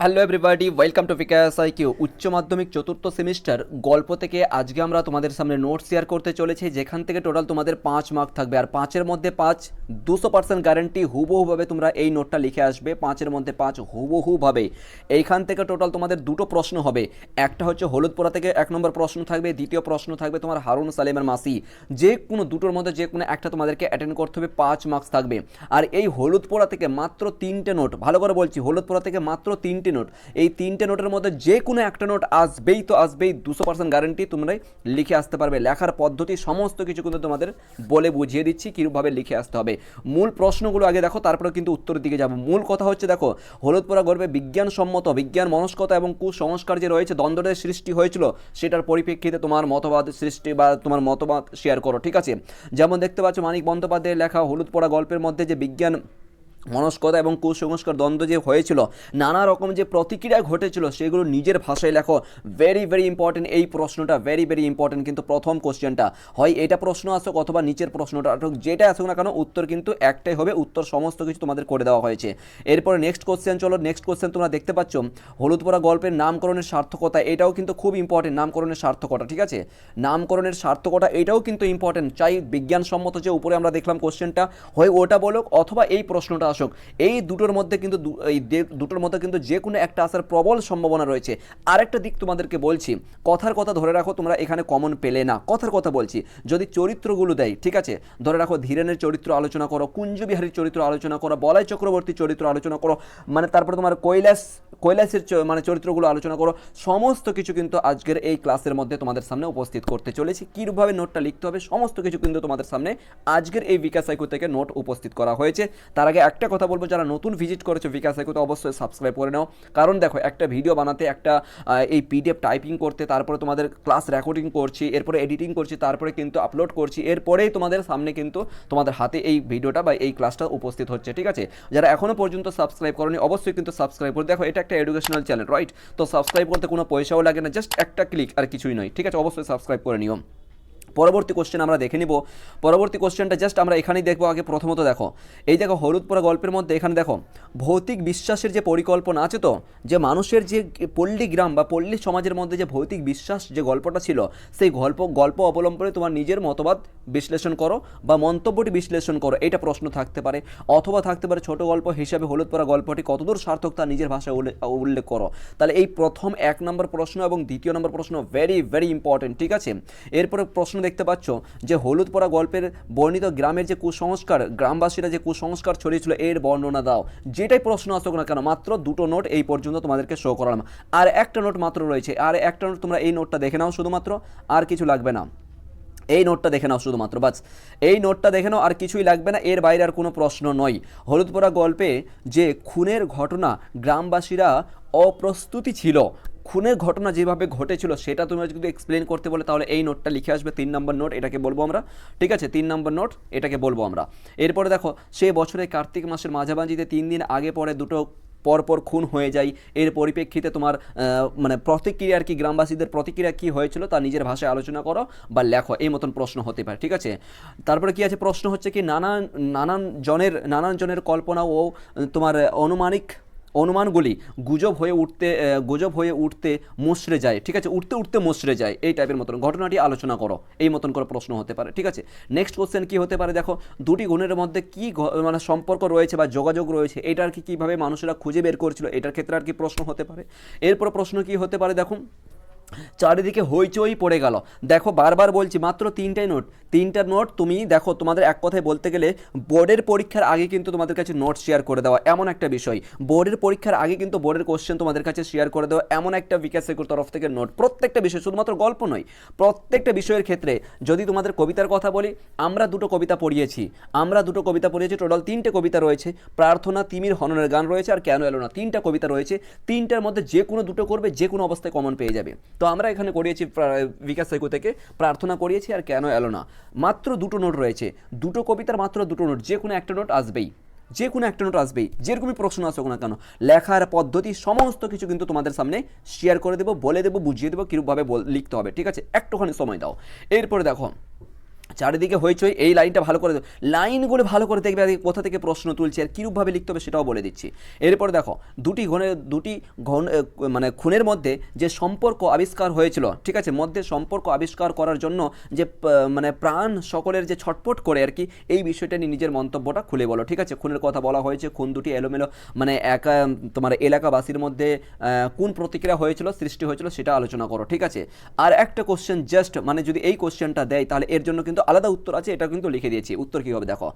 Hello everybody, welcome to Bikash IQ. উচ্চ মাধ্যমিক চতুর্থ সেমিস্টার গল্প থেকে আজকে আমরা তোমাদের সামনে নোট শেয়ার করতে চলেছি, যেখান থেকে টোটাল তোমাদের 5 মার্ক থাকবে। আর 5-এর মধ্যে 5 200% গ্যারেন্টি হুবহুভাবে তোমরা এই নোটটা লিখে আসবে। 5-এর মধ্যে 5 হুবহুভাবে। এইখান থেকে টোটাল তোমাদের দুটো প্রশ্ন হবে। একটা হচ্ছে হলুদপোড়া থেকে 1 নম্বর প্রশ্ন থাকবে, দ্বিতীয় প্রশ্ন থাকবে তোমার হারুন সালেমের মাসি। যে কোনো দুটোর মধ্যে যে কোনো একটা তোমাদেরকে অ্যাটেন্ড করতে হবে, 5 মার্কস থাকবে। আর এই হলুদপোড়া থেকে মাত্র 3টে নোট, ভালো করে বলছি, হলুদপোড়া থেকে মাত্র 3টে নোট। এই 3টে নোটের মধ্যে যে কোনো একটা নোট আসবেই, তো আসবেই, 200% গ্যারেন্টি তোমরাই লিখে আসতে পারবে। লেখার পদ্ধতি সমস্ত কিছু কিন্তু তোমাদের বলে বুঝিয়ে দিচ্ছি কীভাবে লিখে আসতে হবে। মূল প্রশ্নগুলো আগে দেখো, তারপরে কিন্তু উত্তরের দিকে যাবো। মূল কথা হচ্ছে দেখো, হলুদপোড়া গল্পে বিজ্ঞানসম্মত, বিজ্ঞান মনস্কতা এবং কুসংস্কার যে রয়েছে, দ্বন্দ্বের সৃষ্টি হয়েছিল, সেটার পরিপ্রেক্ষিতে তোমার মতবাদ সৃষ্টি বা তোমার মতবাদ শেয়ার করো, ঠিক আছে? যেমন দেখতে পাচ্ছ মানিক বন্দ্যোপাধ্যায়ের লেখা হলুদপোড়া গল্পের মধ্যে যে বিজ্ঞান মনস্কতা এবং কুসংস্কার দ্বন্দ্ব যে হয়েছিল, নানা রকম যে প্রতিক্রিয়া ঘটেছিল, সেগুলো নিজের ভাষায় লেখো। ভেরি ভেরি ইম্পর্টেন্ট এই প্রশ্নটা, ভেরি ভেরি ইম্পর্টেন্ট। কিন্তু প্রথম কোশ্চেনটা হয় এটা প্রশ্ন আসুক অথবা নিচের প্রশ্নটা আসুক, যেটা আসুক না কেন উত্তর কিন্তু একটাই হবে। উত্তর সমস্ত কিছু তোমাদের করে দেওয়া হয়েছে। এরপরে নেক্সট কোশ্চেন, চলো নেক্সট কোশ্চেন। তোমরা দেখতে পাচ্ছ হলুদপোড়া গল্পের নামকরণের সার্থকতা, এটাও কিন্তু খুব ইম্পর্টেন্ট। নামকরণের সার্থকতা, ঠিক আছে, নামকরণের সার্থকতা এটাও কিন্তু ইম্পর্টেন্ট। চাই বিজ্ঞানসম্মত যে উপরে আমরা দেখলাম কোশ্চেনটা, হয় ওটা বলুক অথবা এই প্রশ্নটা আসুক, এই দুটোর মধ্যে কিন্তু দুটোর মধ্যে কিন্তু যে কোনো একটা আসার প্রবল সম্ভাবনা রয়েছে। আরেকটা দিক তোমাদেরকে বলছি, কথার কথা ধরে রাখো, তোমরা এখানে কমন পেলে না, কথার কথা বলছি। যদি চরিত্রগুলো দেয়, ঠিক আছে, ধরে রাখো ধীরেনের চরিত্র আলোচনা করো, কুঞ্জবিহারীর চরিত্র আলোচনা করো, বলাই চক্রবর্তীর চরিত্র আলোচনা করো, মানে তারপরে তোমার কৈলাসের মানে চরিত্রগুলো আলোচনা করো। সমস্ত কিছু কিন্তু আজকের এই ক্লাসের মধ্যে তোমাদের সামনে উপস্থিত করতে চলেছি। কীভাবে নোটটা লিখতে হবে সমস্ত কিছু কিন্তু তোমাদের সামনে আজকের এই বিকাশ সাইকো থেকে নোট উপস্থিত করা হয়েছে। তার আগে একটা কথা বলবো, যারা নতুন ভিজিট করেছো বিকাশ সাইকোতে, অবশ্যই সাবস্ক্রাইব করে নাও। কারণ দেখো, একটা ভিডিও বানাতে, একটা এই পিডিএফ টাইপিং করতে, তারপরে তোমাদের ক্লাস রেকর্ডিং করছি, এরপরে এডিটিং করছি, তারপরে কিন্তু আপলোড করছি, এরপরেই তোমাদের সামনে কিন্তু তোমাদের হাতে এই ভিডিওটা বা এই ক্লাসটা উপস্থিত হচ্ছে, ঠিক আছে? যারা এখনও পর্যন্ত সাবস্ক্রাইব করোনি, অবশ্যই কিন্তু সাবস্ক্রাইব করে দেখো। এটা একটা এডুকেশনাল চ্যানেল, রাইট? তো সাবস্ক্রাইব করতে কোনো পয়সাও লাগে না, জাস্ট একটা ক্লিক, আর কিছুই নয়, ঠিক আছে? অবশ্যই সাবস্ক্রাইব করে নিও। পরবর্তী কোশ্চেন আমরা দেখে নিব। পরবর্তী কোশ্চেনটা জাস্ট আমরা এখানেই দেখবো। আগে প্রথমত দেখো, এই দেখো হলুদপোড়া গল্পের মধ্যে এখানে দেখো ভৌতিক বিশ্বাসের যে পরিকল্পনা আছে, তো যে মানুষের যে পল্লী গ্রাম বা পল্লী সমাজের মধ্যে যে ভৌতিক বিশ্বাস যে গল্পটা ছিল, সেই গল্প অবলম্বনে তোমার নিজের মতবাদ বিশ্লেষণ করো বা মন্তব্যটি বিশ্লেষণ করো। এটা প্রশ্ন থাকতে পারে, অথবা থাকতে পারে ছোট গল্প হিসাবে হলুদপোড়া গল্পটি কতদূর সার্থক তা নিজের ভাষায় উল্লেখ করো। তাহলে এই প্রথম 1 নম্বর প্রশ্ন এবং দ্বিতীয় নম্বর প্রশ্ন ভেরি ভেরি ইম্পর্টেন্ট, ঠিক আছে? এরপরে প্রশ্ন দেখতে পাচ্ছ যে হলুদপোড়া গল্পের বর্ণিত গ্রামের যে কুসংস্কার, গ্রামবাসীরা যে কুসংস্কার ছড়িয়েছিল, এর বর্ণনা দাও। যেটাই প্রশ্ন আসুক না কেন, মাত্র দুটো নোট এই পর্যন্ত তোমাদেরকে শো করালাম। আর একটা নোট মাত্র রয়েছে, আর একটা নোট তোমরা এই নোটটা দেখে নাও শুধুমাত্র, আর কিছু লাগবে না। এই নোটটা দেখে নাও শুধুমাত্র, বাস এই নোটটা দেখে নাও, আর কিছুই লাগবে না। এর বাইরে আর কোনো প্রশ্ন নয়। হলুদপোড়া গল্পে যে খুনের ঘটনা, গ্রামবাসীরা অপ্রস্তুতি ছিল, খুনের ঘটনা যেভাবে ঘটেছিল সেটা তোমরা যদি এক্সপ্লেন করতে বলে, তাহলে এই নোটটা লিখে আসবে। 3 নম্বর নোট এটাকে বলবো আমরা, ঠিক আছে? 3 নম্বর নোট এটাকে বলবো আমরা। এরপরে দেখো, সে বছরে কার্তিক মাসের মাঝামাঝিতে 3 দিন আগে পরে দুটো পরপর খুন হয়ে যায়। এর পরিপ্রেক্ষিতে তোমার মানে প্রতিক্রিয়া আর কি, গ্রামবাসীদের প্রতিক্রিয়া কী হয়েছিল তা নিজের ভাষায় আলোচনা করো বা লেখো। এই মতন প্রশ্ন হতে পারে, ঠিক আছে? তারপরে কি আছে, প্রশ্ন হচ্ছে কি নানান জনের কল্পনা ও তোমার অনুমানগুলি গুজব হয়ে উঠতে মুচড়ে যায়, ঠিক আছে? উঠতে উঠতে মুচড়ে যায়, এই টাইপের মতন ঘটনাটি আলোচনা করো। এই মতন করে প্রশ্ন হতে পারে, ঠিক আছে? নেক্সট কোশ্চেন কি হতে পারে দেখো, দুটি গুণের মধ্যে কি মানে সম্পর্ক রয়েছে বা যোগাযোগ রয়েছে, এটা আর কি কীভাবে মানুষেরা খুঁজে বের করেছিল, এটার ক্ষেত্রে আর কি প্রশ্ন হতে পারে। এরপর প্রশ্ন কি হতে পারে দেখো, চারিদিকে হইচই পড়ে গেল। দেখো বারবার বলছি, মাত্র 3টাই নোট, 3টা নোট। তুমি দেখো, তোমাদের এক কথায় বলতে গেলে বোর্ডের পরীক্ষার আগে কিন্তু তোমাদের কাছে নোট শেয়ার করে দেওয়া এমন একটা বিষয়, বোর্ডের পরীক্ষার আগে কিন্তু বোর্ডের কোশ্চেন তোমাদের কাছে শেয়ার করে দেওয়া এমন একটা বিকাশ সাইকোর তরফ থেকে নোট। প্রত্যেকটা বিষয়, শুধুমাত্র গল্প নয়, প্রত্যেকটা বিষয়ের ক্ষেত্রে। যদি তোমাদের কবিতার কথা বলি, আমরা দুটো কবিতা পড়িয়েছি, টোটাল 3টে কবিতা রয়েছে। প্রার্থনা, তিমির, হননের গান রয়েছে, আর কেন এলো না, 3টা কবিতা রয়েছে। 3টার মধ্যে যে কোনো দুটো করবে, যে কোনো অবস্থায় কমন পেয়ে যাবে। তো আমরা এখানে করিয়েছি বিকাশ সাইকো থেকে প্রার্থনা করিয়েছি, আর কেন এলো না। মাত্র দুটো নোট রয়েছে, দুটো কবিতার মাত্র দুটো নোট, যে কোনো একটা নোট আসবেই, যে কোনো একটা নোট আসবেই, যেরকমই প্রশ্ন আসুক না কেন। লেখার পদ্ধতি সমস্ত কিছু কিন্তু তোমাদের সামনে শেয়ার করে দেবো, বলে দেবো, বুঝিয়ে দেবো কীরূপভাবে লিখতে হবে, ঠিক আছে? একটুখানি সময় দাও। এরপরে দেখো, চারিদিকে হইচই, এই লাইনটা ভালো করে লাইনগুলো ভালো করে দেখবে, আর কোথা থেকে প্রশ্ন তুলছে আর কীরূপভাবে লিখতে হবে সেটাও বলে দিচ্ছি। এরপর দেখো দুটি ঘন মানে খুনের মধ্যে যে সম্পর্ক আবিষ্কার হয়েছিল, ঠিক আছে, মধ্যে সম্পর্ক আবিষ্কার করার জন্য যে মানে প্রাণ সকলের যে ছটফট করে আর কি, এই বিষয়টা নিয়ে নিজের মন্তব্যটা খুলে বলো। ঠিক আছে, খুনের কথা বলা হয়েছে, খুন দুটি এলোমেলো মানে একা তোমার এলাকাবাসীর মধ্যে কোন প্রতিক্রিয়া হয়েছিল, সৃষ্টি হয়েছিল, সেটা আলোচনা করো। ঠিক আছে, আর একটা কোশ্চেন জাস্ট মানে যদি এই কোশ্চেনটা দেয় তাহলে এর জন্য কিন্তু আলাদা উত্তর আছে, এটা কিন্তু লিখে দিয়েছি। উত্তর কী হবে দেখো,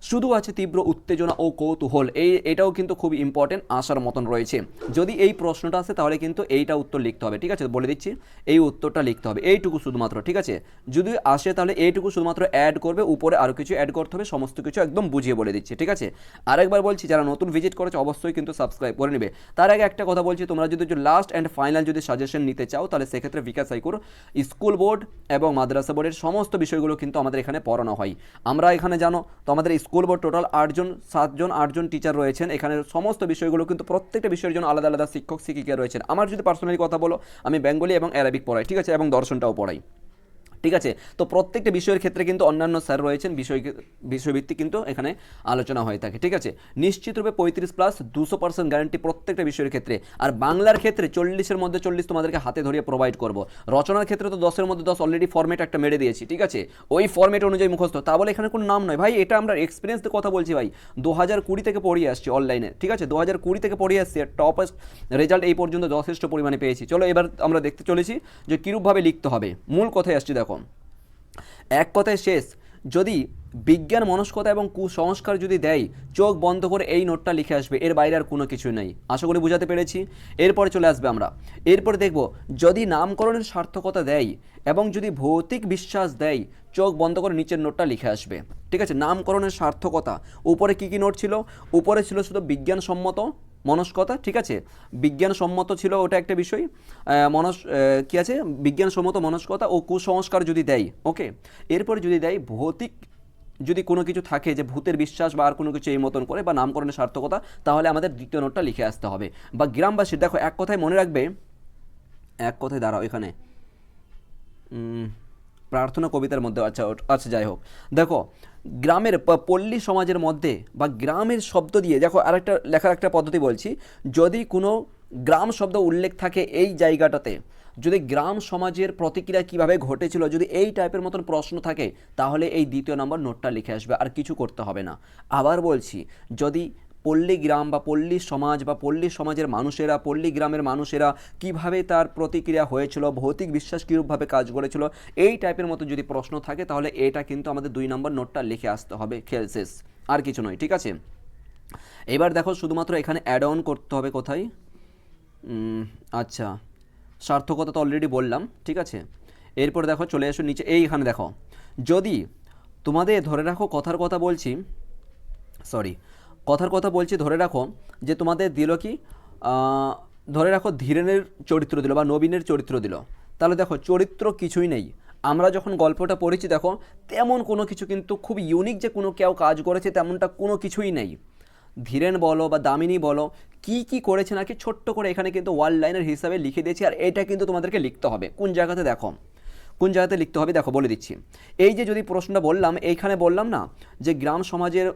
শুধু আছে তীব্র উত্তেজনা ও কৌতূহল, এটাও কিন্তু খুব ইম্পর্টেন্ট, আসার মতন রয়েছে। যদি এই প্রশ্নটা আসে তাহলে কিন্তু এইটা উত্তর লিখতে হবে। ঠিক আছে, বলে দিচ্ছি এই উত্তরটা লিখতে হবে, এইটুকু শুধুমাত্র। ঠিক আছে, যদি আসে তাহলে এইটুকু শুধুমাত্র অ্যাড করবে, উপরে আরও কিছু অ্যাড করতে হবে, সমস্ত কিছু একদম বুঝিয়ে বলে দিচ্ছি। ঠিক আছে, আরেকবার বলছি, যারা নতুন ভিজিট করেছে অবশ্যই কিন্তু সাবস্ক্রাইব করে নেবে। তার আগে একটা কথা বলছি, তোমরা যদি লাস্ট অ্যান্ড ফাইনাল যদি সাজেশন নিতে চাও তাহলে সেক্ষেত্রে বিকাশ সাইকুর স্কুল বোর্ড এবং মাদ্রাসা বোর্ডের সমস্ত বিষয়গুলো কিন্তু আমাদের এখানে পড়ানো হয়। আমরা এখানে জানো তো আমাদের স্কুল বোর্ড টোটাল 8জন টিচার রয়েছেন, এখানে সমস্ত বিষয়গুলো কিন্তু প্রত্যেকটা বিষয়ের জন্য আলাদা আলাদা শিক্ষক শিক্ষিকা রয়েছেন। আমার যদি পার্সোনালি কথা বলো, আমি বেঙ্গলি এবং অ্যারাবিক পড়াই, ঠিক আছে, এবং দর্শনটাও পড়াই। ঠিক আছে, তো প্রত্যেকটা বিষয়ের ক্ষেত্রে কিন্তু অন্যান্য স্যার রয়েছেন, বিষয়ভিত্তিক কিন্তু এখানে আলোচনা হয়ে থাকে। ঠিক আছে, নিশ্চিতরূপে 35+ 200% গ্যারান্টি প্রত্যেকটা বিষয়ের ক্ষেত্রে। আর বাংলার ক্ষেত্রে 40-এর মধ্যে 40 তোমাদেরকে হাতে ধরিয়ে প্রোভাইড করব। রচনার ক্ষেত্রে তো 10-এর মধ্যে 10 অলরেডি ফর্মেট একটা মেরে দিয়েছি। ঠিক আছে, ওই ফর্মেট অনুযায়ী মুখস্থ, তা বলে এখানে কোনো নাম নয় ভাই, এটা আমরা এক্সপিরিয়েন্স দিয়ে কথা বলছি ভাই। 2020 থেকে পড়িয়ে আসছি অনলাইনে। ঠিক আছে, 2020 থেকে পড়িয়ে আসছি, টপ রেজাল্ট এই পর্যন্ত যথেষ্ট পরিমাণে পেয়েছি। চলো এবার আমরা দেখতে চলেছি যে কীরূপভাবে লিখতে হবে। মূল কথায় আসছি দেখো, এক কথায় শেষ, যদি বিজ্ঞান মনস্কতা এবং কুসংস্কার যদি দেয়, চোখ বন্ধ করে এই নোটটা লিখে আসবে, এর বাইরে আর কোনো কিছুই নাই। আশা করি বুঝাতে পেরেছি। এরপরে চলে আসবে আমরা, এরপরে দেখব যদি নামকরণের সার্থকতা দেয় এবং যদি ভৌতিক বিশ্বাস দেয়, চোখ বন্ধ করে নিচের নোটটা লিখে আসবে। ঠিক আছে, নামকরণের সার্থকতা, উপরে কি কি নোট ছিল, উপরে ছিল শুধু বিজ্ঞানসম্মত মনস্কতা। ঠিক আছে, বিজ্ঞানসম্মত ছিল ওটা একটা বিষয়, কী আছে, বিজ্ঞানসম্মত মনস্কতা ও কুসংস্কার যদি দেয়, ওকে। এরপরে যদি দেয় ভৌতিক, যদি কোনো কিছু থাকে যে ভূতের বিশ্বাস বা আর কোনো কিছু এই মতন করে, বা নামকরণের সার্থকতা, তাহলে আমাদের দ্বিতীয় নোটটা লিখে আসতে হবে। বা গ্রামবাসীর, দেখো এক কথায় মনে রাখবে, এক কথায় দাঁড়াও এখানে প্রার্থনা কবিতার মধ্যে, আচ্ছা আচ্ছা যাই হোক, দেখো গ্রামের পল্লী সমাজের মধ্যে বা গ্রামের শব্দ দিয়ে, দেখো আরেকটা লেখার একটা পদ্ধতি বলছি, যদি কোনো গ্রাম শব্দ উল্লেখ থাকে এই জায়গাটাতে, যদি গ্রাম সমাজের প্রতিক্রিয়া কিভাবে ঘটেছিল, যদি এই টাইপের মতন প্রশ্ন থাকে, তাহলে এই দ্বিতীয় নম্বর নোটটা লিখে আসবে, আর কিছু করতে হবে না। আবার বলছি, যদি পল্লী গ্রাম বা পল্লী সমাজ বা পল্লী সমাজের মানুষেরা, পল্লী গ্রামের মানুষেরা কিভাবে তার প্রতিক্রিয়া হয়েছিল, ভৌতিক বিশ্বাস কীরূপভাবে কাজ করেছিল, এই টাইপের মতো যদি প্রশ্ন থাকে, তাহলে এটা কিন্তু আমাদের 2 নম্বর নোটটা লিখে আসতে হবে, খেল শেষ, আর কিছু নয়। ঠিক আছে, এবার দেখো শুধুমাত্র এখানে অ্যাড অন করতে হবে কোথায়, আচ্ছা সার্থকতা তো অলরেডি বললাম। ঠিক আছে, এরপর দেখো চলে এসো নিচে, এইখানে দেখো, যদি তোমাদের ধরে রাখো কথার কথা বলছি, ধরে রাখো যে তোমাদের দিল কি, ধরে রাখো ধীরেনের চরিত্র দিল বা নবীনের চরিত্র দিল, তাহলে দেখো চরিত্র কিছুই নেই। আমরা যখন গল্পটা পড়েছি দেখো তেমন কোনো কিছু কিন্তু খুব ইউনিক যে কোনো কেউ কাজ করেছে তেমনটা কোনো কিছুই নেই। ধীরেন বলো বা দামিনী বলো, কি কি করেছে নাকি ছোট্ট করে এখানে কিন্তু ওয়ান লাইনের হিসাবে লিখে দিয়েছি, আর এটা কিন্তু তোমাদেরকে লিখতে হবে। কোন জায়গাতে দেখো, কোন জায়গাতে লিখতে হবে দেখো বলে দিচ্ছি। এই যে যদি প্রশ্নটা বললাম, এইখানে বললাম না যে গ্রাম সমাজের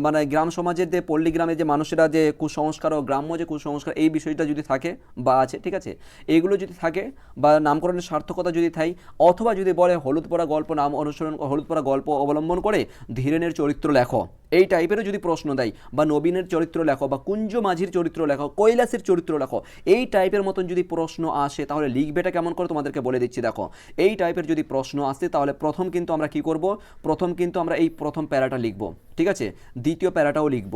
মানে গ্রাম সমাজের যে পল্লী গ্রামের যে মানুষেরা যে কুসংস্কার ও গ্রাম্য যে কুসংস্কার, এই বিষয়টা যদি থাকে বা আছে, ঠিক আছে, এইগুলো যদি থাকে বা নামকরণের সার্থকতা যদি থাকে, অথবা যদি বলে হলুদ পরা গল্প নাম অনুসরণ, হলুদ পরা গল্প অবলম্বন করে ধীরেনের চরিত্র লেখো, এই টাইপেরও যদি প্রশ্ন দেয়, বা নবীনের চরিত্র লেখো, বা কুঞ্জ মাঝির চরিত্র লেখো, কৈলাসের চরিত্র লেখো, এই টাইপের মতন যদি প্রশ্ন আসে, তাহলে লিখবেটা কেমন করে তোমাদেরকে বলে দিচ্ছি। দেখো এই টাইপের যদি প্রশ্ন আসে, তাহলে প্রথম কিন্তু আমরা কি করব, প্রথম কিন্তু আমরা এই প্রথম প্যারাটা লিখব। ঠিক আছে, দ্বিতীয় প্যারাটাও লিখব,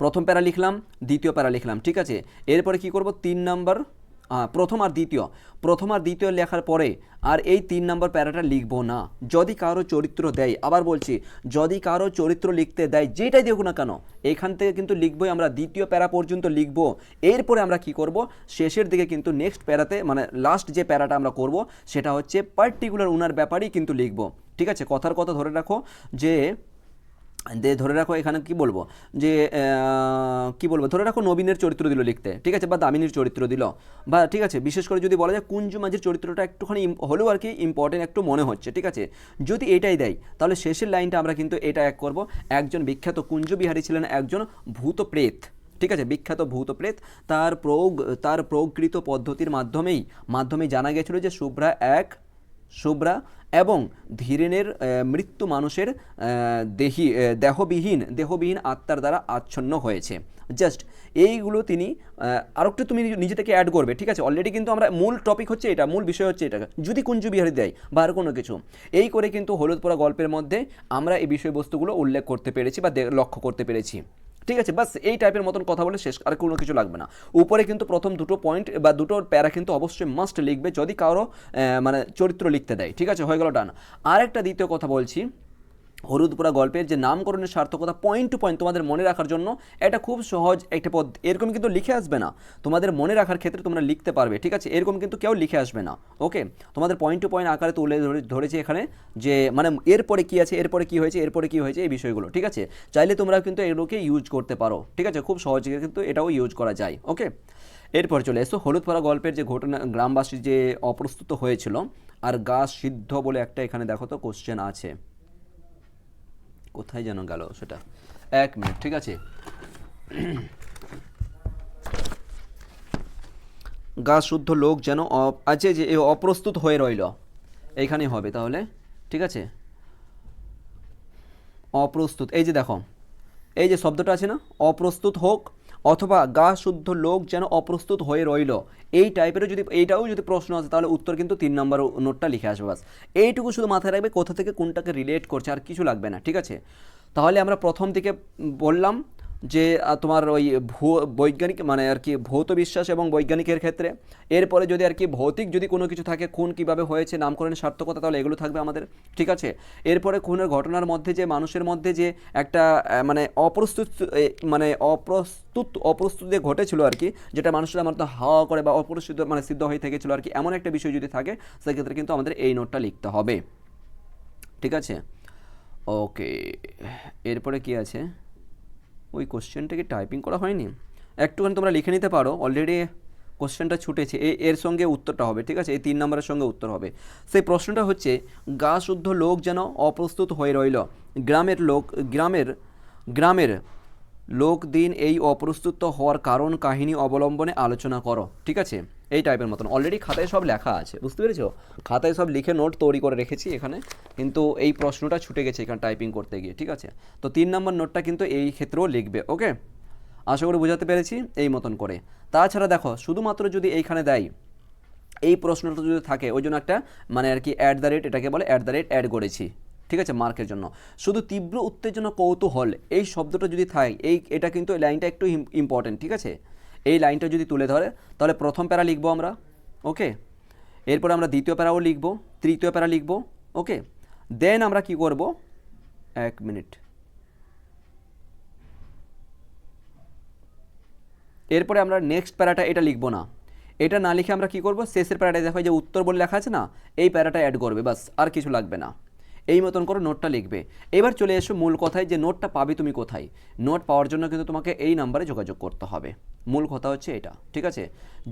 প্রথম প্যারা লিখলাম, দ্বিতীয় প্যারা লিখলাম। ঠিক আছে, এরপরে কি করব, 3 নম্বর, প্রথম আর দ্বিতীয় লেখার পরে আর এই 3 নম্বর প্যারাটা লিখবো না। যদি কারো চরিত্র দেয়, আবার বলছি, যদি কারো চরিত্র লিখতে দেয়, যেটাই দেখো না কেন, এখান থেকে কিন্তু লিখবই আমরা, দ্বিতীয় প্যারা পর্যন্ত লিখব। এরপরে আমরা কি করব, শেষের দিকে কিন্তু নেক্সট প্যারাতে মানে লাস্ট যে প্যারাটা আমরা করব, সেটা হচ্ছে পার্টিকুলার উনার ব্যাপারেই কিন্তু লিখব। ঠিক আছে, কথার কথা ধরে রাখো যে ধরে রাখো এখানে কি বলবো যে কি বলবো, ধরে রাখো নবীনের চরিত্র দিল লিখতে, ঠিক আছে, বা দামিনীর চরিত্র দিল, বা ঠিক আছে বিশেষ করে যদি বলা যায় কুঞ্জু মাঝির চরিত্রটা একটুখানি হলেও আর কি ইম্পর্টেন্ট একটু মনে হচ্ছে, ঠিক আছে, যদি এটাই দেয় তাহলে শেষের লাইনটা আমরা কিন্তু এটা এক করব, একজন বিখ্যাত কুঞ্জু বিহারী ছিলেন একজন ভূত প্রেত, ঠিক আছে, বিখ্যাত ভূত প্রেত, তার প্রকৃত পদ্ধতির মাধ্যমেই জানা গেছিল যে শুভ্রা এবং ধীরেনের মৃত্যু মানুষের দেহবিহীন আত্মার দ্বারা আচ্ছন্ন হয়েছে। জাস্ট এইগুলো তিনি আর একটু তুমি নিজে থেকে অ্যাড করবে, ঠিক আছে, অলরেডি কিন্তু আমরা মূল টপিক হচ্ছে এটা, মূল বিষয় হচ্ছে এটা, যদি কুঞ্জু বিহারি দেয় বা আর কোনো কিছু, এই করে কিন্তু হলুদ পোড়া গল্পের মধ্যে আমরা এই বিষয়বস্তুগুলো উল্লেখ করতে পেরেছি বা লক্ষ্য করতে পেরেছি, ঠিক আছে, বাস এই টাইপের মতন কথা বলে শেষ, আর কোনো কিছু লাগবে না। উপরে কিন্তু প্রথম দুটো পয়েন্ট বা দুটো প্যারা কিন্তু অবশ্যই মাস্ট লিখবে যদি কারো মানে চরিত্র লিখতে দেয়, ঠিক আছে, হয়ে গেল ডান। আরেকটা দ্বিতীয় কথা বলছি, হলুদপোড়া গল্পের যে নামকরণের সার্থকতা পয়েন্ট টু পয়েন্ট তোমাদের মনে রাখার জন্য এটা খুব সহজ একটা পদ, এরকম কিন্তু লিখে আসবে না, তোমাদের মনে রাখার ক্ষেত্রে তোমরা লিখতে পারবে, ঠিক আছে, এরকম কিন্তু কেউ লিখে আসবে না, ওকে, তোমাদের পয়েন্ট টু পয়েন্ট আকারে তুলে ধরেছে এখানে যে মানে এরপরে কি আছে, এরপরে কি হয়েছে, এরপরে কি হয়েছে, এই বিষয়গুলো, ঠিক আছে, চাইলে তোমরা কিন্তু এগুলোকে ইউজ করতে পারো, ঠিক আছে, খুব সহজে কিন্তু এটাও ইউজ করা যায়, ওকে। এরপর চলে এসো হলুদপাড়া গল্পের যে ঘটনা, গ্রামবাসী যে অপ্রস্তুত হয়েছিল আর গা সিদ্ধ বলে একটা এখানে দেখো তো কোশ্চেন আছে, কোথায় যেন গেল সেটা, 1 মিনিট, ঠিক আছে, গা শুদ্ধ লোক যেন আছে যে অপ্রস্তুত হয়ে রইল, এইখানেই হবে তাহলে, ঠিক আছে, অপ্রস্তুত, এই যে দেখো এই যে শব্দটা আছে না, অপ্রস্তুত হোক অথবা গা শুদ্ধ লোক যেন অপ্রস্তুত হয়ে রইল, এই টাইপেরও যদি এইটাও যদি প্রশ্ন আছে তাহলে উত্তর কিন্তু 3 নম্বর নোটটা লিখে আসবে, বাস এইটুকু শুধু মাথায় রাখবে কোথা থেকে কোনটাকে রিলেট করছে, আর কিছু লাগবে না, ঠিক আছে। তাহলে আমরা প্রথম দিকে বললাম যে তোমার ওই বৈজ্ঞানিক মানে আর কি ভৌত বিশ্বাস এবং বৈজ্ঞানিকের ক্ষেত্রে, এরপরে যদি আর কি ভৌতিক যদি কোনো কিছু থাকে, খুন কিভাবে হয়েছে, নামকরণের সার্থকতা, তাহলে এগুলো থাকবে আমাদের, ঠিক আছে। এরপরে খুনের ঘটনার মধ্যে যে মানুষের মধ্যে যে একটা মানে অপ্রস্তুত যে ঘটেছিল আর কি, যেটা মানুষের আমার তো হাওয়া করে বা অপ্রস্তুত মানে সিদ্ধ হয়ে থেকেছিল আর কি, এমন একটা বিষয় যদি থাকে সেক্ষেত্রে কিন্তু আমাদের এই নোটটা লিখতে হবে, ঠিক আছে, ওকে। এরপরে কি আছে, ওই কোশ্চেনটা কি টাইপিং করা হয়নি, একটুখানি তোমরা লিখে নিতে পারো, অলরেডি কোশ্চেনটা ছুটেছে, এর সঙ্গে উত্তরটা হবে, ঠিক আছে, এই 3 নম্বরের সঙ্গে উত্তর হবে। সেই প্রশ্নটা হচ্ছে গা শুদ্ধ লোক যেন অপ্রস্তুত হয়ে রইল, গ্রামের লোক দিন এই অপ্রস্তুত হওয়ার কারণ কাহিনী অবলম্বনে আলোচনা করো, ঠিক আছে, এই টাইপের মতন অলরেডি খাতায় সব লেখা আছে, বুঝতে পেরেছো, খাতায় সব লিখে নোট তৈরি করে রেখেছি এখানে, কিন্তু এই প্রশ্নটা ছুটে গেছে এখানে টাইপিং করতে গিয়ে, ঠিক আছে, তো 3 নম্বর নোটটা কিন্তু এই ক্ষেত্রেও লিখবে, ওকে, আশা করি বোঝাতে পেরেছি এই মতন করে। তাছাড়া দেখো শুধুমাত্র যদি এইখানে দেয় এই প্রশ্নটা যদি থাকে, ওই জন্য একটা মানে আর কি এটাকে বলে অ্যাড করেছি, ঠিক আছে, মার্কের জন্য। শুধু তীব্র উত্তেজনা কৌতূহল এই শব্দটা যদি থাকে, এটা কিন্তু এই লাইনটা একটু ইম্পর্টেন্ট, ঠিক আছে, এই লাইনটা যদি তুলে ধরে তাহলে প্রথম প্যারা লিখবো আমরা, ওকে, এরপরে আমরা দ্বিতীয় প্যারাও লিখবো, তৃতীয় প্যারা লিখবো, ওকে, দেন আমরা কি করব, 1 মিনিট, এরপরে আমরা নেক্সট প্যারাটা এটা লিখবো না, এটা না লিখে আমরা কি করব, শেষের প্যারাটায় দেখো যে উত্তর বলে লেখা আছে না, এই প্যারাটা অ্যাড করবে, বাস আর কিছু লাগবে না, এই মতন করে নোটটা লিখবে। এবার চলে এসো মূল কথায়, যে নোটটা পাবে তুমি কোথায়, নোট পাওয়ার জন্য কিন্তু তোমাকে এই নাম্বারে যোগাযোগ করতে হবে, মূল কথা হচ্ছে এটা, ঠিক আছে।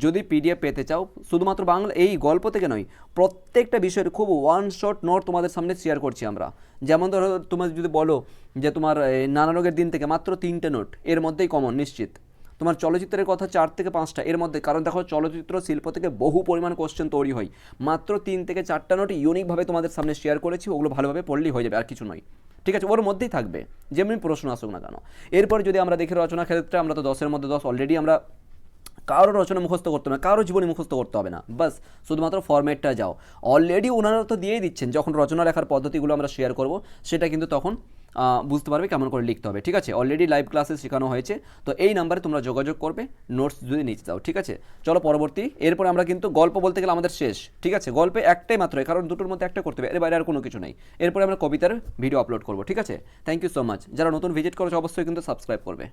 যদি পিডিএফ পেতে চাও, শুধুমাত্র বাংলা এই গল্প থেকে নয়, প্রত্যেকটা বিষয়ের খুব ওয়ান শট নোট তোমাদের সামনে শেয়ার করছি আমরা, যেমন ধরো তোমার যদি বলো যে তোমার নানা রোগের দিন থেকে মাত্র 3টে নোট, এর মধ্যেই কমন নিশ্চিত, তোমার চলচ্চিত্রের কথা 4 থেকে 5টা, এর মধ্যে, কারণ দেখো চলচ্চিত্র শিল্প থেকে বহু পরিমাণ কোশ্চেন তৈরি হয়, মাত্র 3 থেকে 4টা নোট ইউনিকভাবে তোমাদের সামনে শেয়ার করেছি, ওগুলো ভালোভাবে পড়লেই হয়ে যাবে, আর কিছু নয়, ঠিক আছে, ওর মধ্যেই থাকবে যেমনি প্রশ্ন আসুক না কেন। এরপর যদি আমরা দেখি রচনা ক্ষেত্রে, আমরা তো 10-এর মধ্যে 10 অলরেডি, আমরা কারো রচনা মুখস্থ করতে হবে না, কারো জীবনী মুখস্থ করতে হবে না, বাস শুধুমাত্র ফরম্যাটটা যাও, অলরেডি ওনারা তো দিয়েই দিচ্ছেন, যখন রচনা লেখার পদ্ধতিগুলো আমরা শেয়ার করব সেটা কিন্তু তখন বুঝতে পারবে কেমন করে লিখতে হবে, ঠিক আছে, অলরেডি লাইভ ক্লাসে শেখানো হয়েছে, তো এই নাম্বারে তোমরা যোগাযোগ করবে নোটস যদি নিতে চাও, ঠিক আছে। চলো পরবর্তী, এরপরে আমরা কিন্তু গল্প বলতে গেলে আমাদের শেষ, ঠিক আছে, গল্পে একটাই মাত্র, কারণ দুটোর মধ্যে একটা করতে হবে, এর বাইরে আর কোনো কিছু নেই। এরপরে আমরা কবিতার ভিডিও আপলোড করবো, ঠিক আছে। থ্যাংক ইউ সো মাচ, যারা নতুন ভিজিট করেছে অবশ্যই কিন্তু সাবস্ক্রাইব করবে।